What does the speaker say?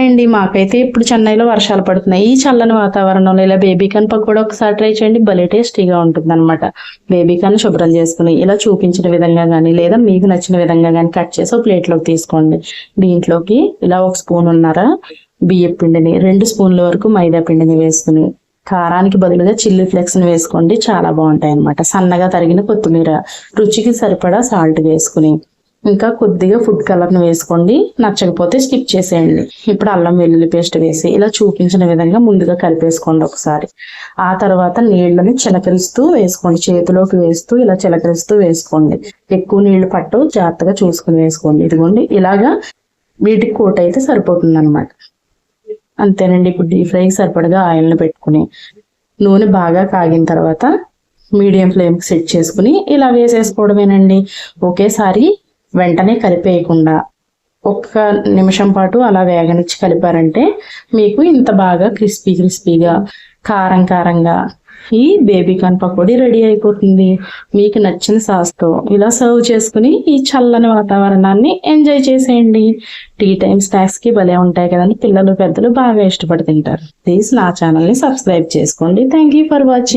Hi అండి. మాకైతే ఇప్పుడు చెన్నైలో వర్షాలు పడుతున్నాయి. ఈ చల్లని వాతావరణంలో ఇలా బేబీ కార్న్ పకోడా ఒకసారి ట్రై చేయండి. భలే టేస్టీగా ఉంటుందన్నమాట. బేబీ కార్న్ శుభ్రం చేసుకుని ఇలా చూపించిన విధంగా కానీ లేదా మీకు నచ్చిన విధంగా కానీ కట్ చేసి ఒక ప్లేట్లోకి తీసుకోండి. దీంట్లోకి ఇలా 1 స్పూన్ బియ్యం పిండిని, 2 స్పూన్ల వరకు మైదా పిండిని వేసుకుని కారానికి బదులుగా చిల్లీ ఫ్లేక్స్ని వేసుకోండి. చాలా బాగుంటాయి అన్నమాట. సన్నగా తరిగిన కొత్తిమీర, రుచికి సరిపడా సాల్ట్ వేసుకుని ఇంకా కొద్దిగా ఫుడ్ కలర్ను వేసుకోండి. నచ్చకపోతే స్కిప్ చేసేయండి. ఇప్పుడు అల్లం వెల్లుల్లి పేస్ట్ వేసి ఇలా చూపించిన విధంగా ముందుగా కలిపేసుకోండి ఒకసారి. ఆ తర్వాత నీళ్ళని చిలకరిస్తూ వేసుకోండి. చేతిలోకి వేస్తూ ఇలా చిలకరిస్తూ వేసుకోండి. ఎక్కువ నీళ్లు పట్టు, జాగ్రత్తగా చూసుకుని వేసుకోండి. ఇదిగోండి ఇలాగా వీటికి కోట్ అయితే సరిపోతుంది అనమాట. అంతేనండి. ఇప్పుడు డీప్ ఫ్రైకి సరిపడగా ఆయిల్ని పెట్టుకుని నూనె బాగా కాగిన తర్వాత మీడియం ఫ్లేమ్కి సెట్ చేసుకుని ఇలా వేసేసుకోవడమేనండి. ఒకేసారి వెంటనే కలిపేయకుండా 1 నిమిషం పాటు అలా వేగనిచ్చి కలిపారంటే మీకు ఇంత బాగా క్రిస్పీగా కారంగా ఈ బేబీ కార్న్ పకోడీ రెడీ అయిపోతుంది. మీకు నచ్చిన సాస్తో ఇలా సర్వ్ చేసుకుని ఈ చల్లని వాతావరణాన్ని ఎంజాయ్ చేసేయండి. టీ టైం స్నాక్స్కి భలే ఉంటాయి కదండి. పిల్లలు పెద్దలు బాగా ఇష్టపడి తింటారు. ప్లీజ్ నా ఛానల్ని సబ్స్క్రైబ్ చేసుకోండి. Thank you for watching.